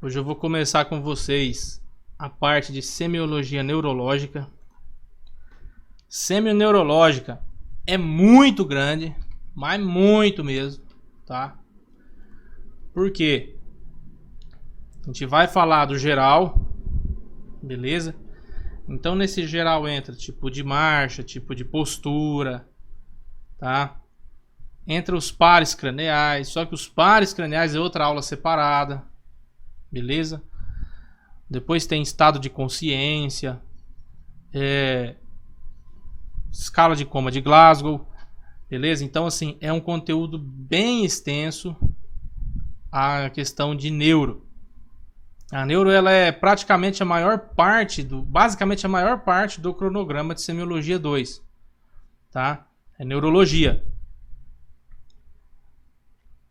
Hoje eu vou começar com vocês a parte de semiologia neurológica. Semioneurológica é muito grande, mas muito mesmo, tá? Por quê? A gente vai falar do geral, beleza? Então nesse geral entra tipo de marcha, tipo de postura, tá? Entra os pares craniais, só que os pares craniais é outra aula separada, beleza? Depois tem estado de consciência, escala de coma de Glasgow, beleza? Então assim, é um conteúdo bem extenso a questão de neuro. A neuro ela é praticamente a maior parte basicamente a maior parte do cronograma de semiologia 2, tá? É neurologia.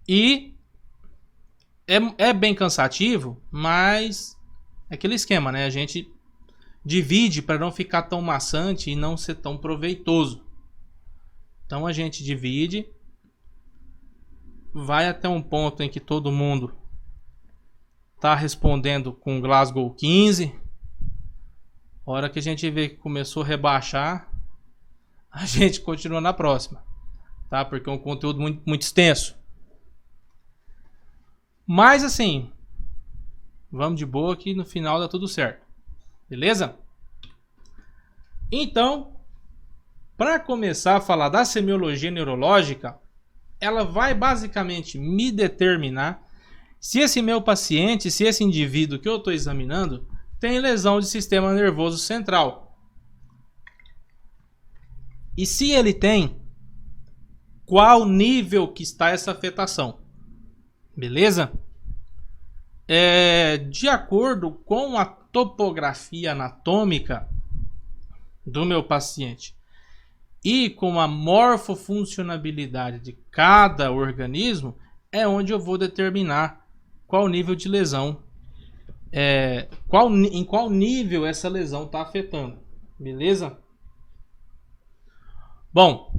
E é bem cansativo, mas é aquele esquema, né? A gente divide para não ficar tão maçante e não ser tão proveitoso. Então a gente divide, vai até um ponto em que todo mundo tá respondendo com Glasgow 15. A hora que a gente vê que começou a rebaixar, a gente continua na próxima, tá? Porque é um conteúdo muito extenso. Mas assim, vamos de boa que no final dá tudo certo, beleza? Então, para começar a falar da semiologia neurológica, ela vai basicamente me determinar se esse meu paciente, se esse indivíduo que eu estou examinando tem lesão de sistema nervoso central. E se ele tem, qual nível que está essa afetação? Beleza? De acordo com a topografia anatômica do meu paciente e com a morfofuncionabilidade de cada organismo, é onde eu vou determinar qual nível de lesão, em qual nível essa lesão está afetando. Beleza? Bom,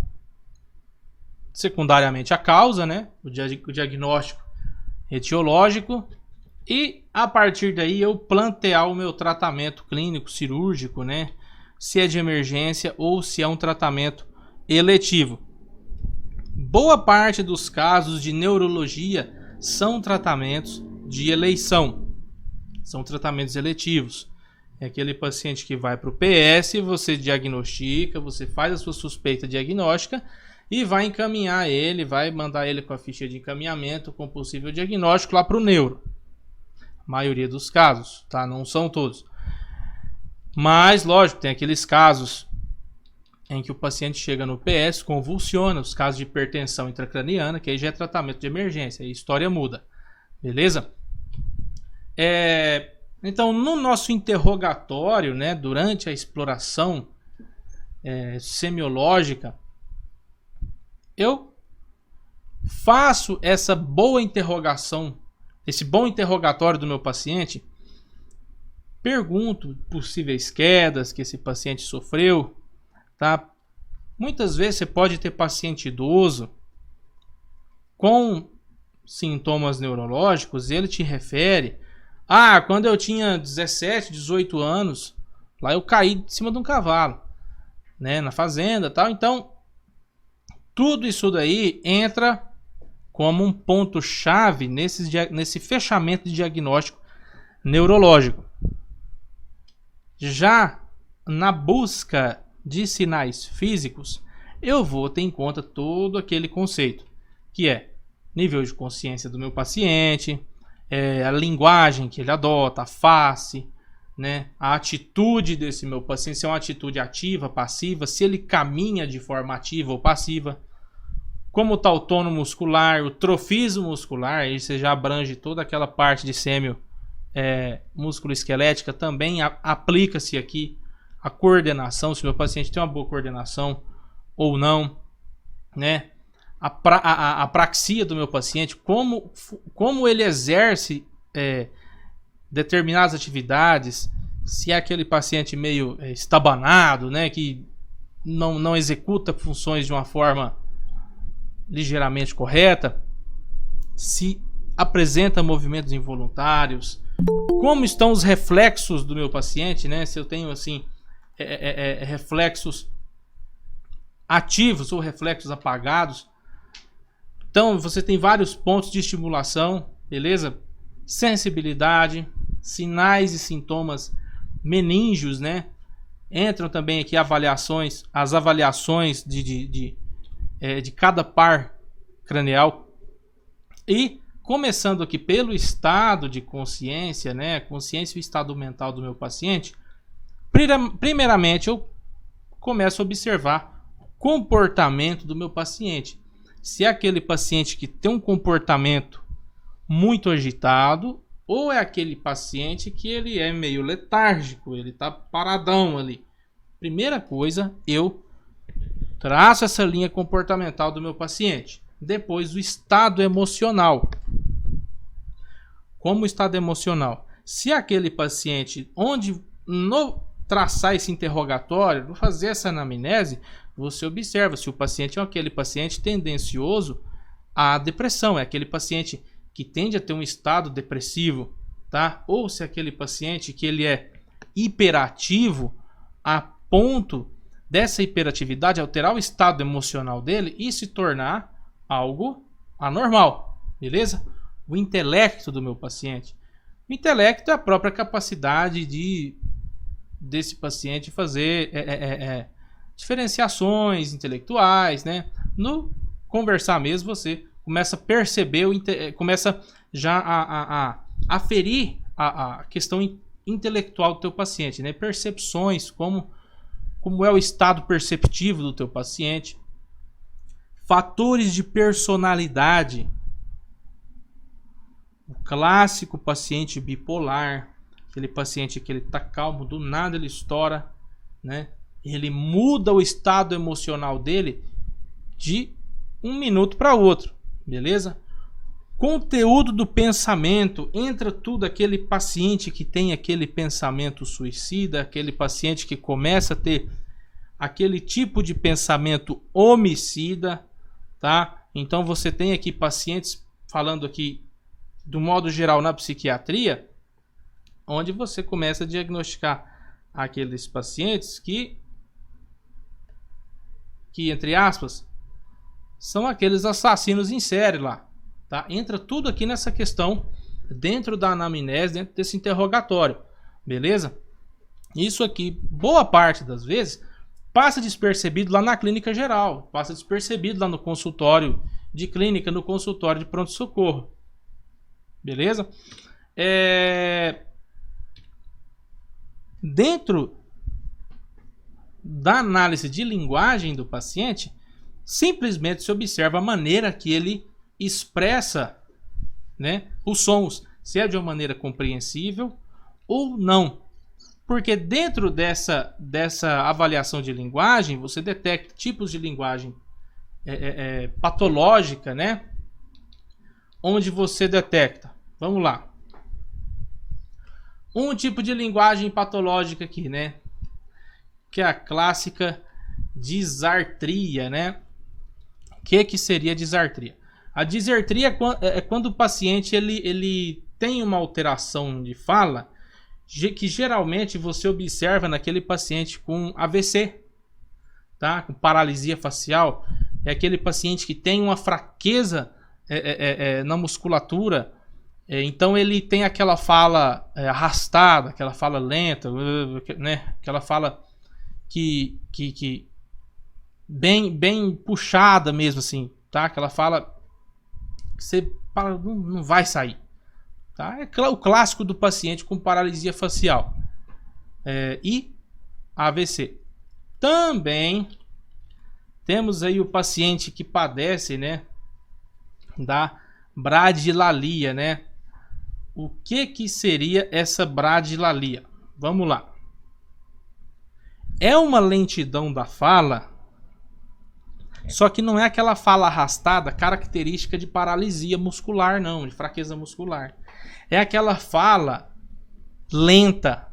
secundariamente a causa, né? O diagnóstico etiológico, e a partir daí eu plantear o meu tratamento clínico cirúrgico, né? Se é de emergência ou se é um tratamento eletivo. Boa parte dos casos de neurologia são tratamentos de eleição, são tratamentos eletivos. É aquele paciente que vai para o PS, você diagnostica, você faz a sua suspeita diagnóstica e vai encaminhar ele, vai mandar ele com a ficha de encaminhamento com possível diagnóstico lá para o neuro. A maioria dos casos, tá? Não são todos. Mas, lógico, tem aqueles casos em que o paciente chega no PS, convulsiona, os casos de hipertensão intracraniana, que aí já é tratamento de emergência, aí a história muda. Beleza? Então, no nosso interrogatório, né, durante a exploração semiológica, eu faço essa boa interrogação, esse bom interrogatório do meu paciente, pergunto possíveis quedas que esse paciente sofreu, tá? Muitas vezes você pode ter paciente idoso com sintomas neurológicos e ele te refere: quando eu tinha 17, 18 anos, lá eu caí de cima de um cavalo, né, na fazenda, tal. Então, tudo isso daí entra como um ponto-chave nesse fechamento de diagnóstico neurológico. Já na busca de sinais físicos, eu vou ter em conta todo aquele conceito, que é nível de consciência do meu paciente, a linguagem que ele adota, a face, né, a atitude desse meu paciente, se é uma atitude ativa, passiva, se ele caminha de forma ativa ou passiva, como está o tono muscular, o trofismo muscular, aí você já abrange toda aquela parte de sêmio músculo-esquelética, também aplica-se aqui a coordenação, se meu paciente tem uma boa coordenação ou não, né? A praxia do meu paciente, como ele exerce determinadas atividades, se é aquele paciente meio estabanado, né, que não executa funções de uma forma ligeiramente correta, se apresenta movimentos involuntários, como estão os reflexos do meu paciente, né? Se eu tenho assim reflexos ativos ou reflexos apagados. Então você tem vários pontos de estimulação, beleza? Sensibilidade, sinais e sintomas meníngeos, né? Entram também aqui as avaliações de cada par cranial. E começando aqui pelo estado de consciência, né? Consciência e o estado mental do meu paciente. Primeiramente eu começo a observar o comportamento do meu paciente. Se é aquele paciente que tem um comportamento muito agitado, ou é aquele paciente que ele é meio letárgico, ele está paradão ali. Primeira coisa, eu traço essa linha comportamental do meu paciente. Depois, o estado emocional. Como o estado emocional? Se aquele paciente, onde no traçar esse interrogatório, vou fazer essa anamnese, você observa se o paciente é aquele paciente tendencioso à depressão, é aquele paciente que tende a ter um estado depressivo, tá? Ou se é aquele paciente que ele é hiperativo a ponto dessa hiperatividade alterar o estado emocional dele e se tornar algo anormal, beleza? O intelecto do meu paciente. O intelecto é a própria capacidade desse paciente fazer diferenciações intelectuais, né? No conversar mesmo, você começa a perceber, começa já a aferir a questão intelectual do teu paciente, né? Percepções, como é o estado perceptivo do teu paciente. Fatores de personalidade. O clássico paciente bipolar, aquele paciente que ele tá calmo, do nada ele estoura, né? Ele muda o estado emocional dele de um minuto para outro, beleza? Conteúdo do pensamento, entra tudo aquele paciente que tem aquele pensamento suicida, aquele paciente que começa a ter aquele tipo de pensamento homicida, tá? Então você tem aqui pacientes, falando aqui do modo geral na psiquiatria, onde você começa a diagnosticar aqueles pacientes que entre aspas, são aqueles assassinos em série lá, tá? Entra tudo aqui nessa questão dentro da anamnese, dentro desse interrogatório, beleza? Isso aqui, boa parte das vezes, passa despercebido lá na clínica geral, passa despercebido lá no consultório de clínica, no consultório de pronto-socorro, beleza? Dentro da análise de linguagem do paciente, simplesmente se observa a maneira que ele expressa, né, os sons, se é de uma maneira compreensível ou não. Porque dentro dessa avaliação de linguagem, você detecta tipos de linguagem patológica, né? Onde você detecta, vamos lá, um tipo de linguagem patológica aqui, né? Que é a clássica disartria, né? O que seria disartria? A disartria é quando o paciente ele tem uma alteração de fala que geralmente você observa naquele paciente com AVC, tá? Com paralisia facial. É aquele paciente que tem uma fraqueza na musculatura. Então ele tem aquela fala arrastada, aquela fala lenta, né? Aquela fala que bem puxada mesmo, assim, tá? Aquela fala que você não vai sair, tá? É o clássico do paciente com paralisia facial e AVC. Também temos aí o paciente que padece, né, da bradilalia, né? O que seria essa bradilalia? Vamos lá. É uma lentidão da fala, só que não é aquela fala arrastada característica de paralisia muscular, não, de fraqueza muscular. É aquela fala lenta.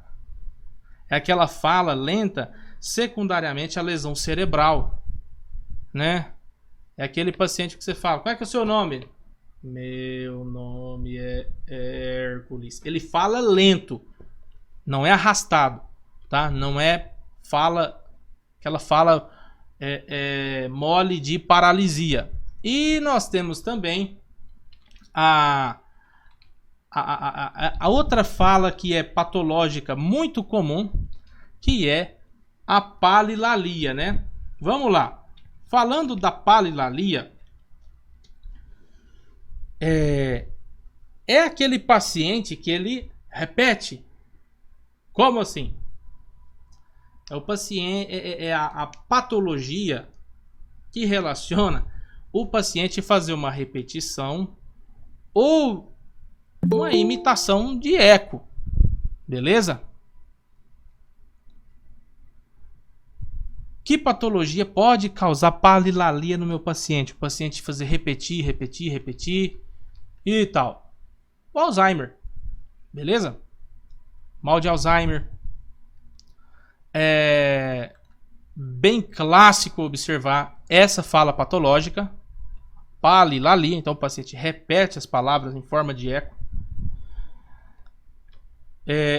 É aquela fala lenta secundariamente à lesão cerebral, né? É aquele paciente que você fala, qual é que é o seu nome? Meu nome é Hércules. Ele fala lento, não é arrastado, tá? Não é aquela fala mole de paralisia. E nós temos também a outra fala que é patológica muito comum, que é a palilalia, né? Vamos lá. Falando da palilalia, é aquele paciente que ele repete. Como assim? É o paciente, a patologia que relaciona o paciente fazer uma repetição ou uma imitação de eco. Beleza? Que patologia pode causar palilalia no meu paciente? O paciente fazer repetir e tal. O Alzheimer. Beleza? Mal de Alzheimer. É bem clássico observar essa fala patológica. Palilalia. Então o paciente repete as palavras em forma de eco.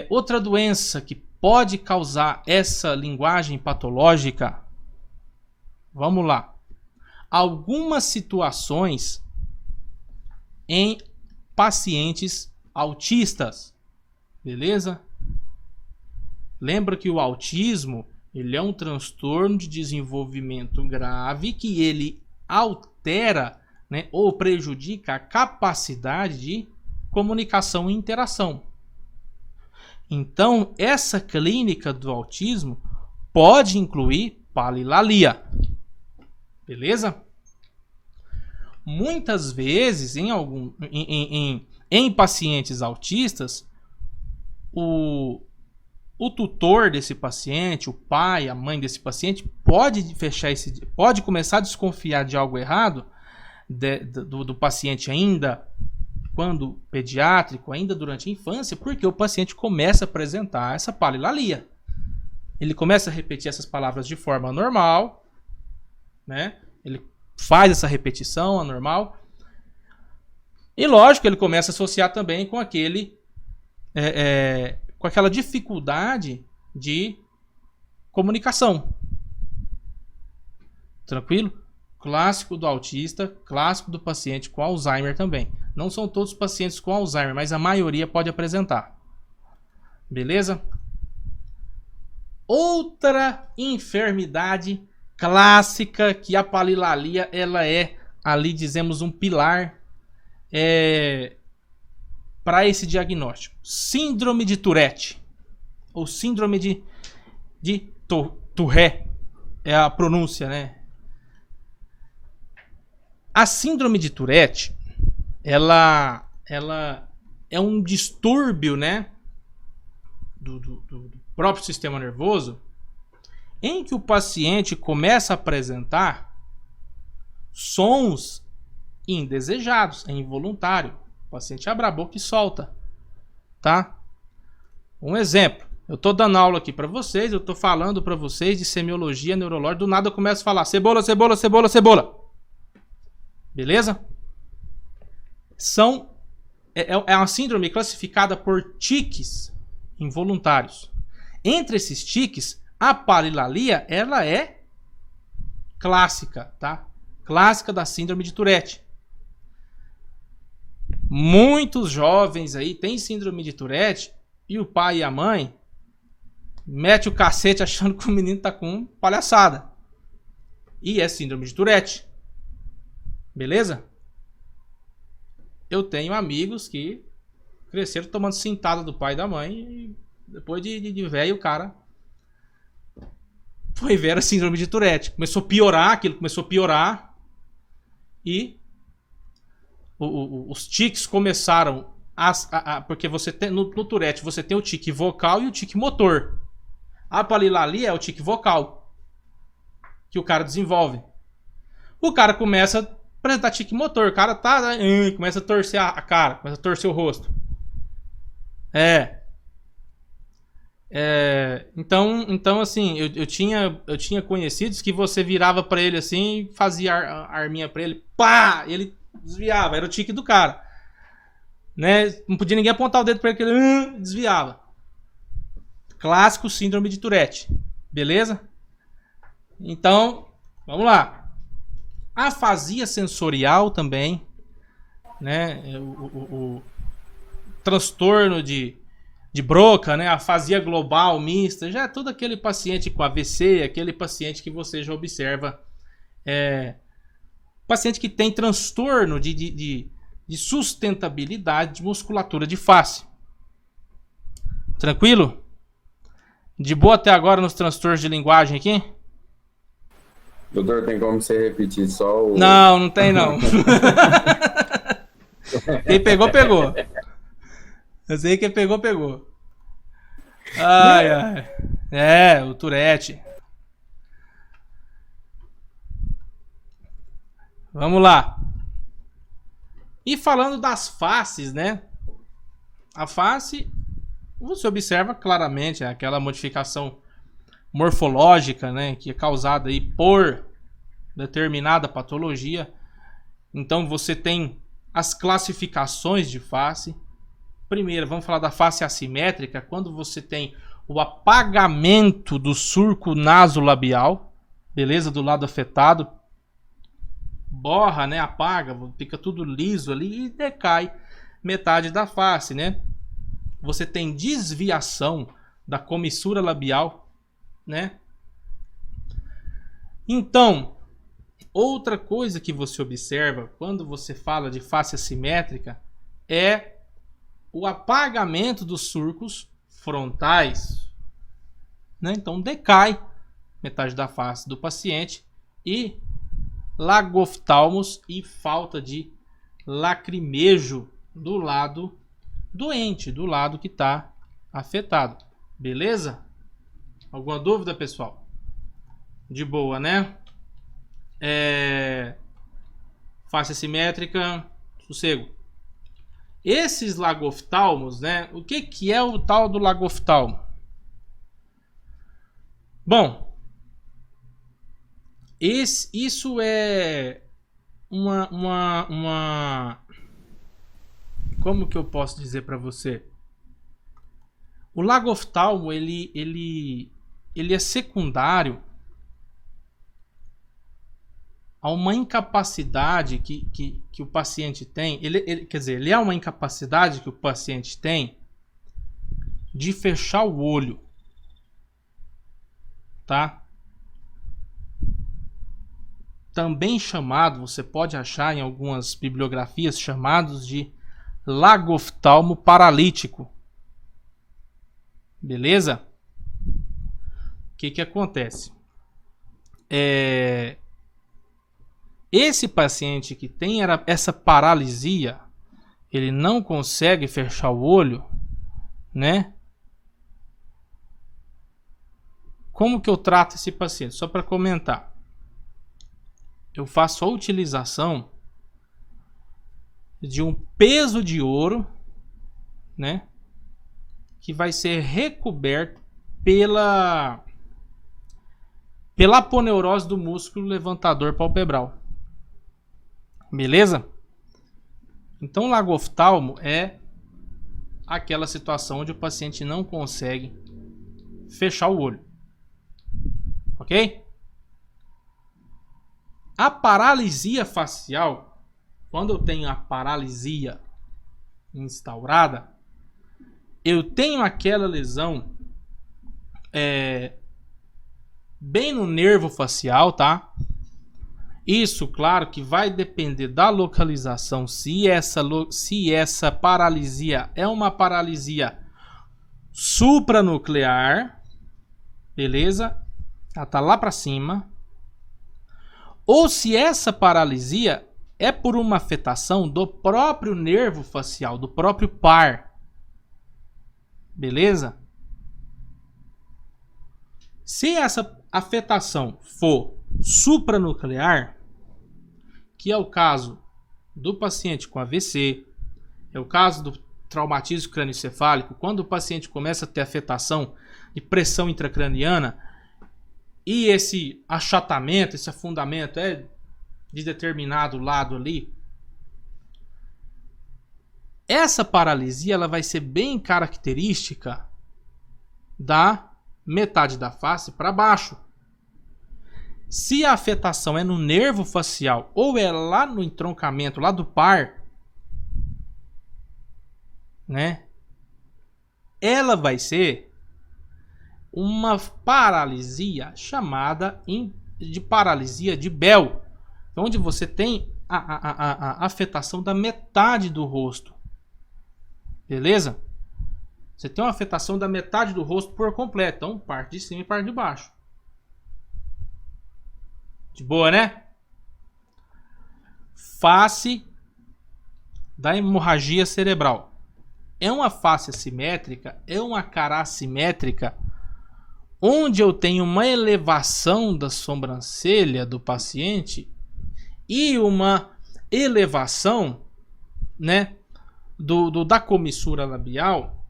Outra doença que pode causar essa linguagem patológica. Vamos lá. Algumas situações em pacientes autistas. Beleza? Lembra que o autismo, ele é um transtorno de desenvolvimento grave que ele altera, né, ou prejudica a capacidade de comunicação e interação. Então, essa clínica do autismo pode incluir palilalia. Beleza? Muitas vezes, em pacientes autistas, o tutor desse paciente, o pai, a mãe desse paciente, pode começar a desconfiar de algo errado do paciente ainda quando pediátrico, ainda durante a infância, porque o paciente começa a apresentar essa palilalia. Ele começa a repetir essas palavras de forma normal, né? Ele faz essa repetição anormal. E lógico, ele começa a associar também com com aquela dificuldade de comunicação. Tranquilo? Clássico do autista, clássico do paciente com Alzheimer também. Não são todos os pacientes com Alzheimer, mas a maioria pode apresentar. Beleza? Outra enfermidade clássica que a palilalia, ela é, ali dizemos, um pilar para esse diagnóstico. Síndrome de Tourette, ou síndrome de Tourette, é a pronúncia, né? A síndrome de Tourette, ela é um distúrbio, né, do próprio sistema nervoso, em que o paciente começa a apresentar sons indesejados, é involuntário. O paciente abre a boca e solta, tá? Um exemplo, eu tô dando aula aqui para vocês, eu tô falando para vocês de semiologia neurológica, do nada eu começo a falar cebola, cebola, cebola, cebola. Beleza? É uma síndrome classificada por tiques involuntários. Entre esses tiques, a palilalia, ela é clássica, tá? Clássica da síndrome de Tourette. Muitos jovens aí têm síndrome de Tourette e o pai e a mãe mete o cacete achando que o menino tá com palhaçada. E é síndrome de Tourette. Beleza? Eu tenho amigos que cresceram tomando cintada do pai e da mãe e depois de velho o cara foi ver a síndrome de Tourette. Começou a piorar, aquilo começou a piorar e os tiques começaram porque você tem no Tourette você tem o tique vocal e o tique motor. A palilalia é o tique vocal que o cara desenvolve. O cara começa a apresentar tique motor, o cara começa a torcer a cara, começa a torcer o rosto. Então assim, eu tinha conhecidos que você virava pra ele assim, fazia a arminha pra ele, pá, ele desviava, era o tique do cara. Né? Não podia ninguém apontar o dedo para ele, ele desviava. Clássico síndrome de Tourette. Beleza? Então, vamos lá. Afasia sensorial também, né? O transtorno de Broca, né? Afasia global mista, já é todo aquele paciente com AVC, aquele paciente que você já observa, paciente que tem transtorno de sustentabilidade de musculatura de face. Tranquilo? De boa até agora nos transtornos de linguagem aqui? Doutor, tem como você repetir só o... Não tem não. Quem pegou, pegou. Eu sei que quem pegou, pegou. Ai. O Tourette. Vamos lá. E falando das faces, né? A face, você observa claramente aquela modificação morfológica, né, que é causada aí por determinada patologia. Então você tem as classificações de face. Primeiro, vamos falar da face assimétrica, quando você tem o apagamento do surco nasolabial, beleza? Do lado afetado, borra, né, apaga, fica tudo liso ali e decai metade da face, né? Você tem desviação da comissura labial, né? Então, outra coisa que você observa quando você fala de face assimétrica é o apagamento dos surcos frontais, né? Então decai metade da face do paciente e lagoftalmos e falta de lacrimejo do lado doente, do lado que está afetado. Beleza? Alguma dúvida, pessoal? De boa, né? Face assimétrica, sossego. Esses lagoftalmos, né? O que é o tal do lagoftalmo? Bom, isso é uma... Como que eu posso dizer para você? O lagoftalmo, ele é secundário a uma incapacidade que o paciente tem. Quer dizer, ele é uma incapacidade que o paciente tem de fechar o olho, tá? Também chamado, você pode achar em algumas bibliografias, chamados de lagoftalmo paralítico. Beleza? O que acontece? Esse paciente que tem essa paralisia, ele não consegue fechar o olho, né? Como que eu trato esse paciente? Só para comentar. Eu faço a utilização de um peso de ouro, né? Que vai ser recoberto pela aponeurose do músculo levantador palpebral. Beleza? Então, lagoftalmo é aquela situação onde o paciente não consegue fechar o olho. Ok? A paralisia facial, quando eu tenho a paralisia instaurada, eu tenho aquela lesão bem no nervo facial, tá? Isso, claro, que vai depender da localização. Se essa paralisia é uma paralisia supranuclear, beleza? Ela tá lá para cima. Ou se essa paralisia é por uma afetação do próprio nervo facial, do próprio par. Beleza? Se essa afetação for supranuclear, que é o caso do paciente com AVC, é o caso do traumatismo crânioencefálico, quando o paciente começa a ter afetação de pressão intracraniana e esse achatamento, esse afundamento é de determinado lado ali, Essa paralisia ela vai ser bem característica da metade da face para baixo. Se a afetação é no nervo facial ou é lá no entroncamento, lá do par, né? Ela vai ser uma paralisia chamada de paralisia de Bell, onde você tem a afetação da metade do rosto. Beleza? Você tem uma afetação da metade do rosto por completo. Então, parte de cima e parte de baixo. De boa, né? Face da hemorragia cerebral. É uma face assimétrica, é uma cara assimétrica, onde eu tenho uma elevação da sobrancelha do paciente e uma elevação, né, da comissura labial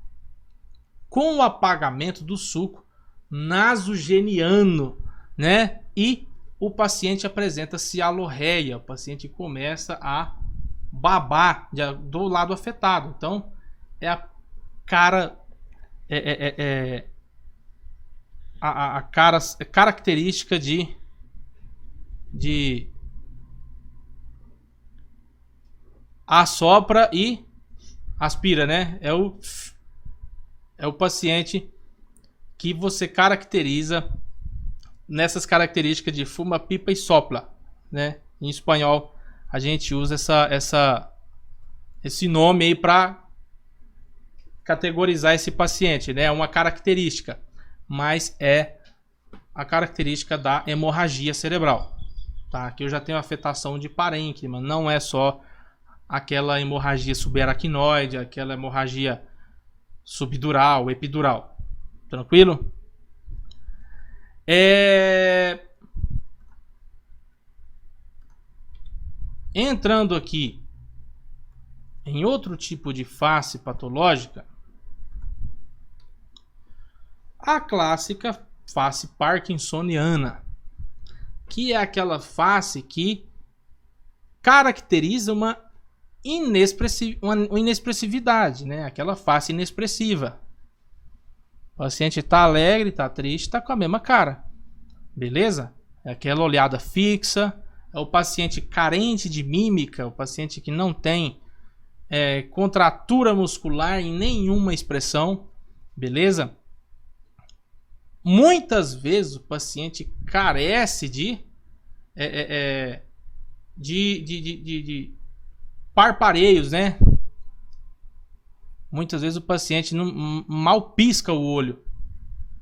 com o apagamento do suco nasogeniano, né? E o paciente apresenta cialorreia, o paciente começa a babar do lado afetado. Então, é a cara a cara característica de assopra e aspira, né? É o paciente que você caracteriza nessas características de fuma, pipa e sopla, né? Em espanhol a gente usa esse nome aí para categorizar esse paciente, né? É uma característica, mas é a característica da hemorragia cerebral, tá? Aqui eu já tenho afetação de parênquima, não é só aquela hemorragia subaracnoide, aquela hemorragia subdural, epidural. Tranquilo? Entrando aqui em outro tipo de face patológica, a clássica face parkinsoniana, que é aquela face que caracteriza uma inexpressividade, né? Aquela face inexpressiva. O paciente está alegre, está triste, está com a mesma cara. Beleza? É aquela olhada fixa. É o paciente carente de mímica, o paciente que não tem contratura muscular em nenhuma expressão. Beleza? Muitas vezes o paciente carece de parpareios, né? Muitas vezes o paciente mal pisca o olho,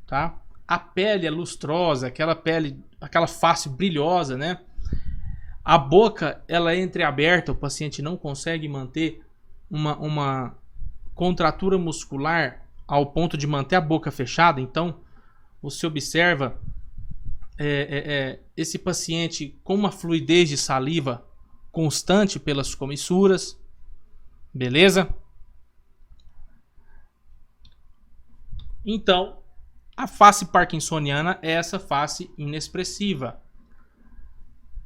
tá? A pele é lustrosa, aquela face brilhosa, né? A boca, ela é entreaberta, o paciente não consegue manter uma contratura muscular ao ponto de manter a boca fechada. Então, você observa esse paciente com uma fluidez de saliva constante pelas comissuras. Beleza? Então, a face parkinsoniana é essa face inexpressiva.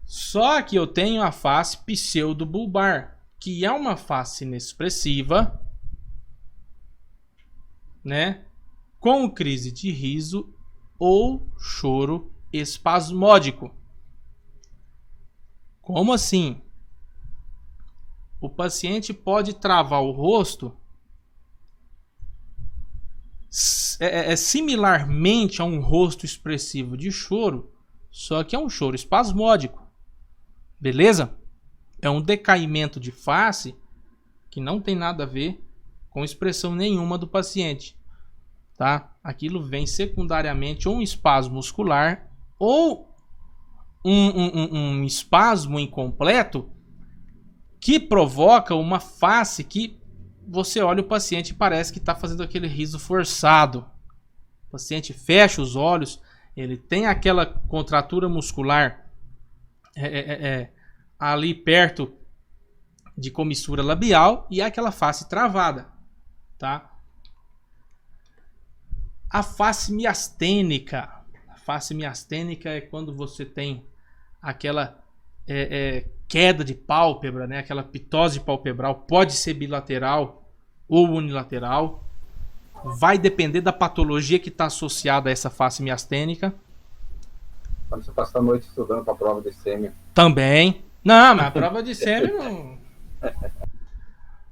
Só que eu tenho a face pseudobulbar, que é uma face inexpressiva, né, com crise de riso ou choro espasmódico. Como assim? O paciente pode travar o rosto similarmente a um rosto expressivo de choro, só que é um choro espasmódico. Beleza? É um decaimento de face que não tem nada a ver com expressão nenhuma do paciente, tá? Aquilo vem secundariamente ou um espasmo muscular ou um espasmo incompleto que provoca uma face que você olha o paciente e parece que está fazendo aquele riso forçado. O paciente fecha os olhos, ele tem aquela contratura muscular ali perto de comissura labial e aquela face travada, tá? A face miastênica. A face miastênica é quando você tem aquela queda de pálpebra, né? Aquela pitose palpebral pode ser bilateral ou unilateral. Vai depender da patologia que está associada a essa face miastênica. Quando você passa a noite estudando para a prova de sêmio. Também. Não, mas a prova de sêmio não...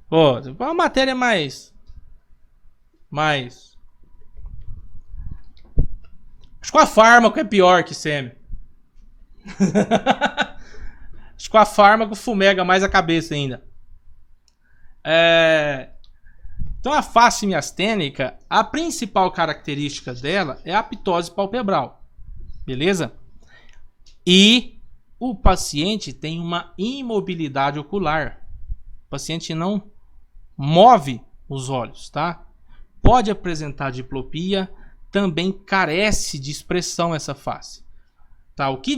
Pô, uma matéria mais... Acho que a fármaco é pior que sêmio. Acho que a fármaco fumega mais a cabeça ainda. Então a face miastênica, a principal característica dela é a pitose palpebral. Beleza? E o paciente tem uma imobilidade ocular. O paciente não move os olhos, tá? Pode apresentar diplopia, também carece de expressão essa face. Tá? O que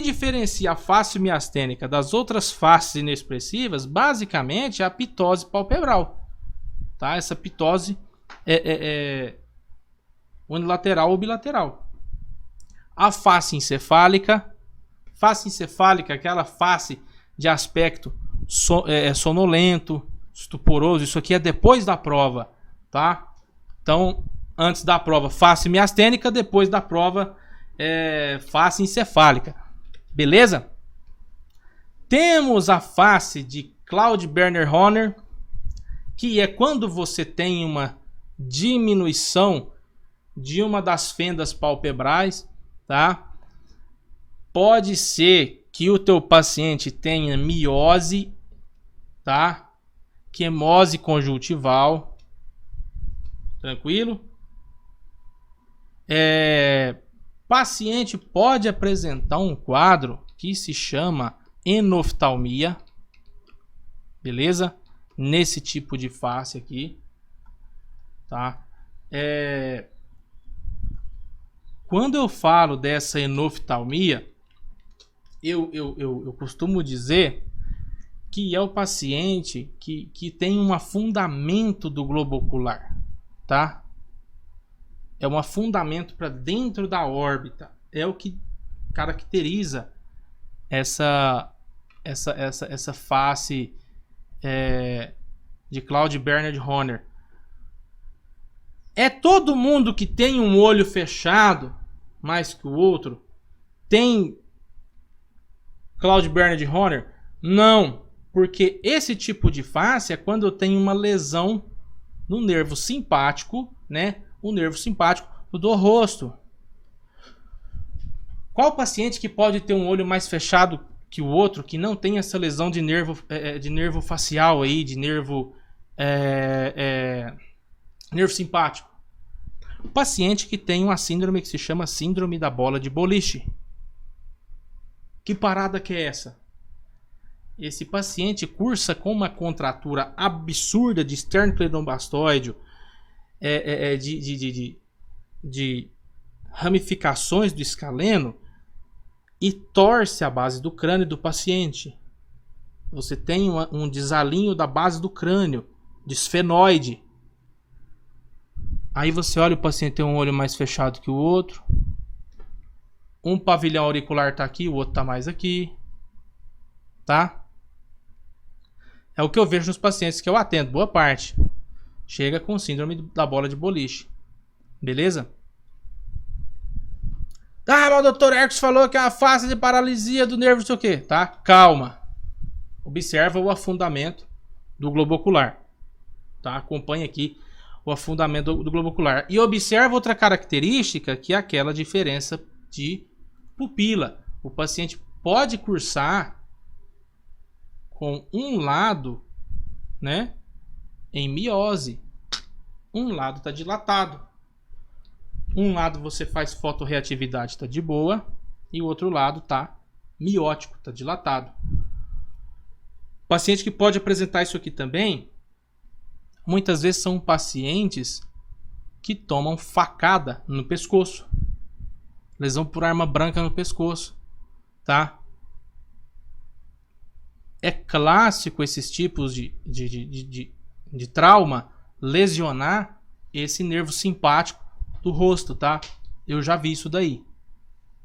diferencia a face miastênica das outras faces inexpressivas, basicamente, é a pitose palpebral. Tá? Essa pitose é unilateral ou bilateral. A face encefálica, aquela face de aspecto sonolento, estuporoso, isso aqui é depois da prova, tá? Então, antes da prova, face miastênica, depois da prova, face encefálica. Beleza? Temos a face de Claude-Berners-Horner, que é quando você tem uma diminuição de uma das fendas palpebrais, tá? Pode ser que o teu paciente tenha miose, tá? Quimose conjuntival. Tranquilo? Paciente pode apresentar um quadro que se chama enoftalmia. Beleza? Nesse tipo de face aqui. Tá? Quando eu falo dessa enoftalmia, eu costumo dizer que é o paciente que tem um afundamento do globo ocular, tá? É um afundamento para dentro da órbita. É o que caracteriza essa face de Claude-Berners-Horner. É todo mundo que tem um olho fechado mais que o outro tem Claude-Berners-Horner? Não, porque esse tipo de face é quando eu tenho uma lesão no nervo simpático, né? O nervo simpático do rosto. Qual paciente que pode ter um olho mais fechado que o outro, que não tem essa lesão de nervo facial aí, de nervo simpático? O paciente que tem uma síndrome que se chama síndrome da bola de boliche. Que parada que é essa? Esse paciente cursa com uma contratura absurda de esternocleidomastoide, de ramificações do escaleno, e torce a base do crânio do paciente. Você tem um desalinho da base do crânio, de esfenoide. Aí você olha, o paciente tem um olho mais fechado que o outro. Um pavilhão auricular tá aqui, o outro tá mais aqui. Tá? É o que eu vejo nos pacientes que eu atendo, boa parte. Chega com síndrome da bola de boliche. Beleza? Ah, mas o doutor Hercules falou que é uma face de paralisia do nervo, não sei o que. Tá? Calma. Observa o afundamento do globo ocular. Tá? Acompanha aqui o afundamento do globo ocular. E observa outra característica, que é aquela diferença de pupila. O paciente pode cursar com um lado, né, em miose. Um lado está dilatado. Um lado você faz fotorreatividade, está de boa. E o outro lado está miótico, está dilatado. Paciente que pode apresentar isso aqui também, muitas vezes são pacientes que tomam facada no pescoço. Lesão por arma branca no pescoço, tá? É clássico esses tipos de trauma lesionar esse nervo simpático do rosto, tá? Eu já vi isso daí.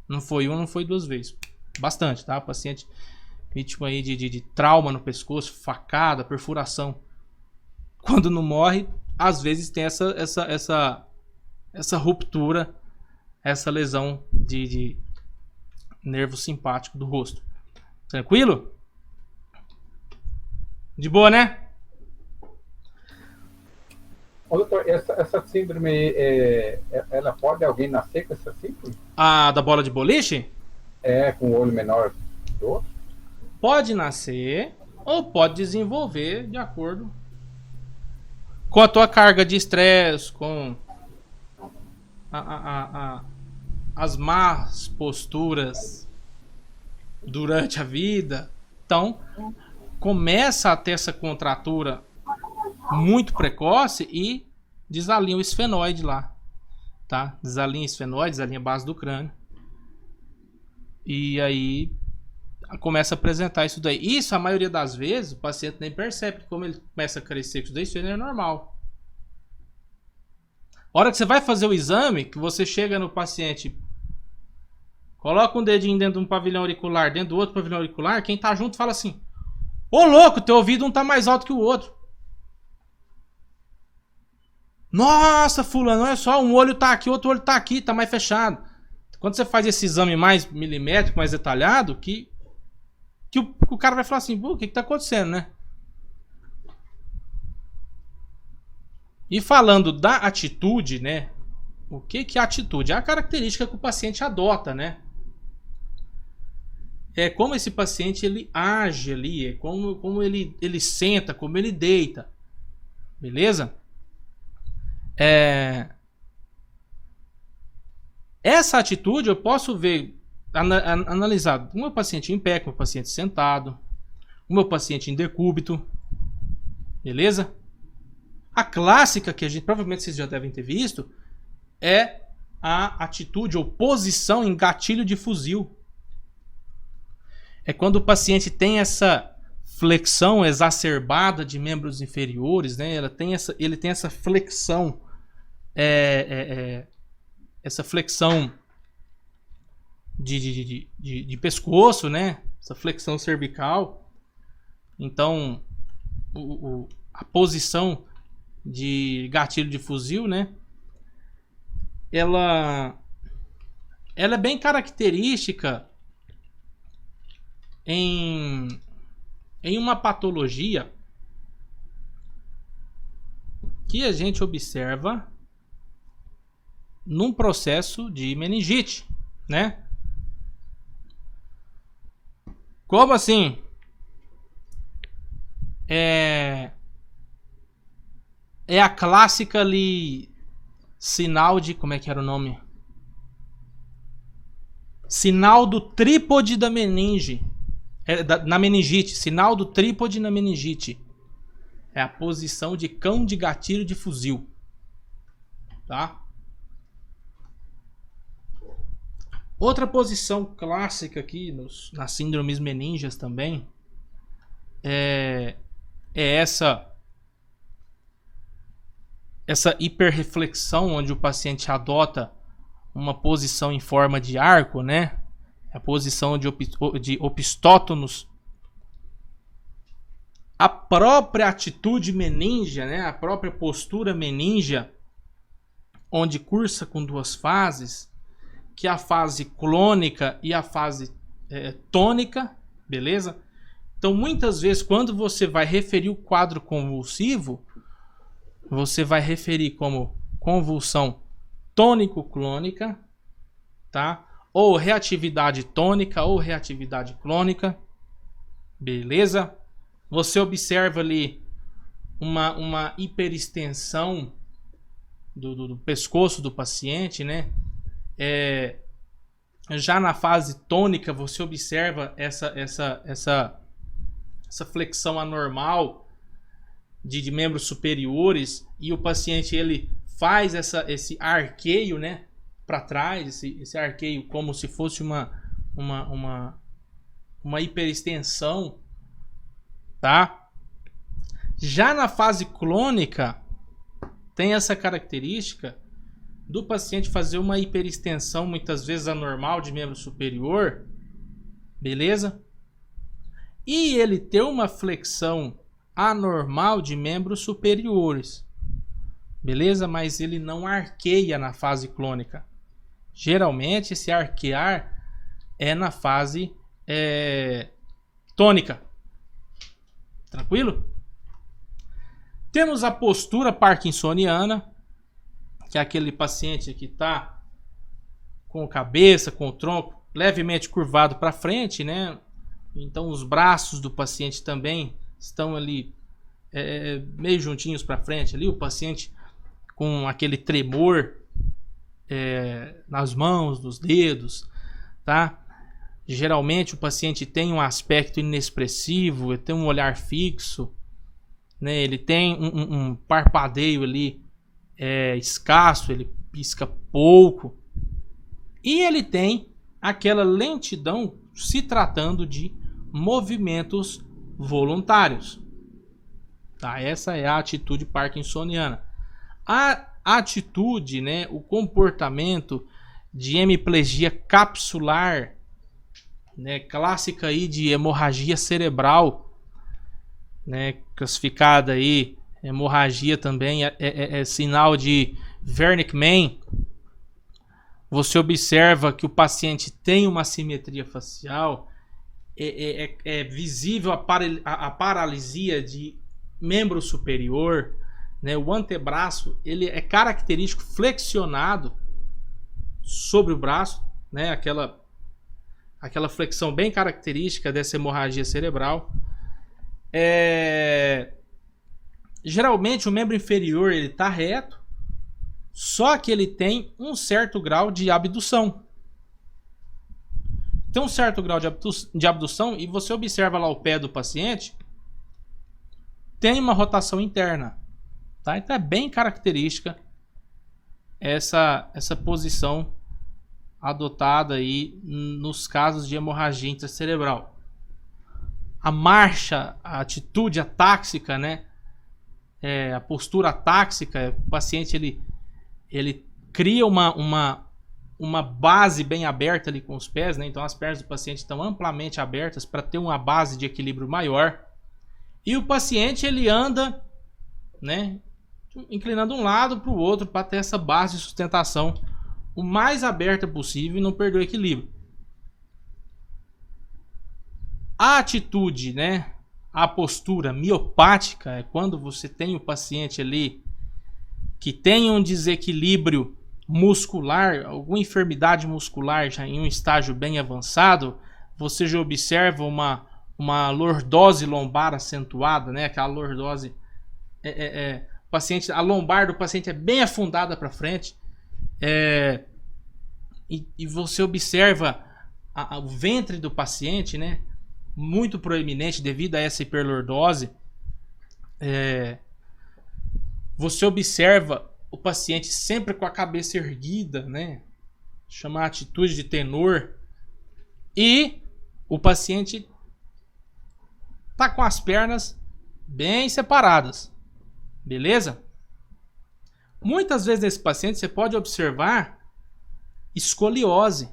Não foi uma, não foi duas vezes. Bastante, tá? Paciente vítima aí de trauma no pescoço, facada, perfuração. Quando não morre, às vezes tem essa ruptura, essa lesão de nervo simpático do rosto. Tranquilo? De boa, né? Ô, doutor, essa síndrome, ela pode alguém nascer com essa síndrome? A da bola de boliche? Com o olho menor do outro? Pode nascer ou pode desenvolver de acordo com a tua carga de estresse, com as más posturas durante a vida. Então, começa a ter essa contratura muito precoce e desalinha o esfenoide lá, tá? Desalinha o esfenoide, desalinha a base do crânio. E aí começa a apresentar isso daí. Isso, a maioria das vezes, o paciente nem percebe, porque como ele começa a crescer com isso daí é normal. A hora que você vai fazer o exame, que você chega no paciente, coloca um dedinho dentro de um pavilhão auricular, dentro do outro pavilhão auricular, quem tá junto fala assim: ô louco, teu ouvido um tá mais alto que o outro. Nossa, fulano, olha só, um olho tá aqui, outro olho tá aqui, tá mais fechado. Quando você faz esse exame mais milimétrico, mais detalhado, que o cara vai falar assim: o que tá acontecendo, né? E falando da atitude, né? O que é atitude? É a característica que o paciente adota, né? É como esse paciente ele age ali, é como ele senta, como ele deita. Beleza? Essa atitude eu posso ver, analisar o meu paciente em pé, com o meu paciente sentado, o meu paciente em decúbito. Beleza? A clássica, que a gente provavelmente vocês já devem ter visto, é a atitude ou posição em gatilho de fuzil. É quando o paciente tem essa flexão exacerbada de membros inferiores, né? Ele tem essa flexão, essa flexão de pescoço, né? Essa flexão cervical. Então, a posição de gatilho de fuzil, né? Ela é bem característica em uma patologia que a gente observa num processo de meningite, né? Como assim? É a clássica ali sinal de, como é que era o nome? Sinal do trípode da meninge. Na meningite, sinal do trípode na meningite. É a posição de cão de gatilho de fuzil. Tá? Outra posição clássica aqui nas síndromes meningias também é essa hiperreflexão, onde o paciente adota uma posição em forma de arco, né? A posição de opistótonos. A própria atitude meníngia, né? A própria postura meníngia, onde cursa com duas fases, que é a fase clônica e a fase tônica, beleza? Então, muitas vezes, quando você vai referir o quadro convulsivo, você vai referir como convulsão tônico-clônica, tá? Ou reatividade tônica ou reatividade clônica, beleza? Você observa ali uma hiperextensão do pescoço do paciente, né? Já na fase tônica, você observa essa flexão anormal de membros superiores, e o paciente ele faz esse arqueio, né, para trás, esse arqueio como se fosse uma hiperextensão, tá? Já na fase clônica tem essa característica do paciente fazer uma hiperextensão, muitas vezes anormal, de membro superior, beleza? e ele ter uma flexão anormal de membros superiores. Beleza? Mas ele não arqueia na fase clônica. Geralmente esse arquear é na fase tônica. Tranquilo? Temos a postura parkinsoniana, que é aquele paciente que está com a cabeça, com o tronco levemente curvado para frente, né? Então os braços do paciente também estão ali meio juntinhos para frente ali, o paciente com aquele tremor nas mãos, nos dedos, tá? Geralmente o paciente tem um aspecto inexpressivo, ele tem um olhar fixo, né? Ele tem um parpadeio ali escasso, ele pisca pouco, e ele tem aquela lentidão se tratando de movimentos voluntários, tá? Essa é a atitude parkinsoniana. A atitude, né, o comportamento de hemiplegia capsular, né, clássica aí de hemorragia cerebral, né, classificada aí, hemorragia também é sinal de Wernicke-Mann. Você observa que o paciente tem uma assimetria facial, é visível a paralisia de membro superior, né, o antebraço ele é característico flexionado sobre o braço, né, aquela flexão bem característica dessa hemorragia cerebral. Geralmente o membro inferior ele está reto, só que ele tem um certo grau de abdução. Tem um certo grau de abdução e você observa lá o pé do paciente, tem uma rotação interna, tá? Então é bem característica essa posição adotada aí nos casos de hemorragia intracerebral. A marcha, a atitude atáxica, né? A postura atáxica, o paciente ele cria uma base bem aberta ali com os pés, né? Então as pernas do paciente estão amplamente abertas para ter uma base de equilíbrio maior. E o paciente ele anda, né, inclinando um lado para o outro para ter essa base de sustentação o mais aberta possível e não perder o equilíbrio. A atitude, né, a postura miopática é quando você tem o paciente ali que tem um desequilíbrio muscular, alguma enfermidade muscular já em um estágio bem avançado, você já observa uma lordose lombar acentuada, né? Aquela lordose, paciente, a lombar do paciente é bem afundada para frente, e você observa o ventre do paciente, né? Muito proeminente devido a essa hiperlordose. Você observa o paciente sempre com a cabeça erguida, né? Chama a atitude de tenor. E o paciente tá com as pernas bem separadas. Beleza? Muitas vezes nesse paciente você pode observar escoliose.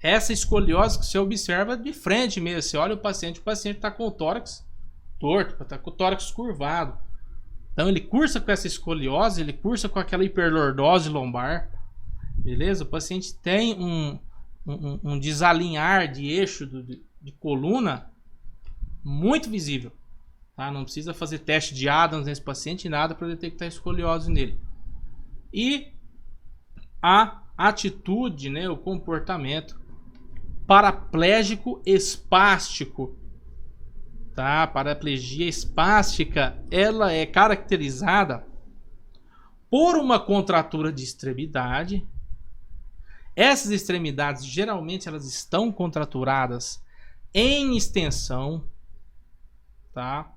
Essa escoliose que você observa de frente mesmo. Você olha o paciente está com o tórax torto, está com o tórax curvado. Então ele cursa com essa escoliose, ele cursa com aquela hiperlordose lombar. Beleza? O paciente tem um desalinhar de eixo de coluna muito visível. Tá? Não precisa fazer teste de Adams nesse paciente, nada para detectar escoliose nele. E a atitude, né, o comportamento paraplégico espástico. Tá? A paraplegia espástica ela é caracterizada por uma contratura de extremidade. Essas extremidades geralmente elas estão contraturadas em extensão, tá?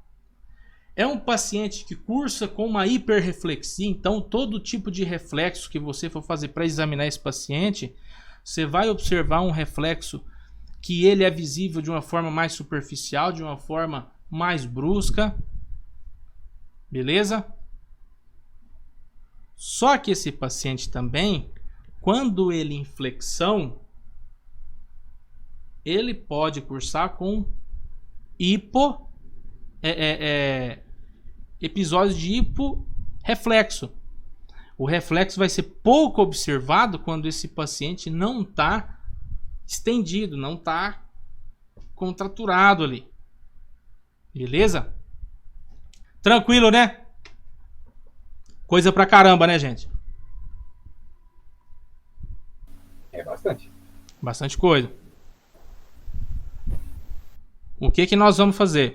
É um paciente que cursa com uma hiperreflexia, então todo tipo de reflexo que você for fazer para examinar esse paciente, você vai observar um reflexo que ele é visível de uma forma mais superficial, de uma forma mais brusca. Beleza? Só que esse paciente também, quando ele em flexão, ele pode cursar com episódios de hiporreflexo. O reflexo vai ser pouco observado quando esse paciente não está estendido, não está contraturado ali. Beleza? Tranquilo, né? Coisa pra caramba, né, gente? É bastante. Bastante coisa. O que nós vamos fazer?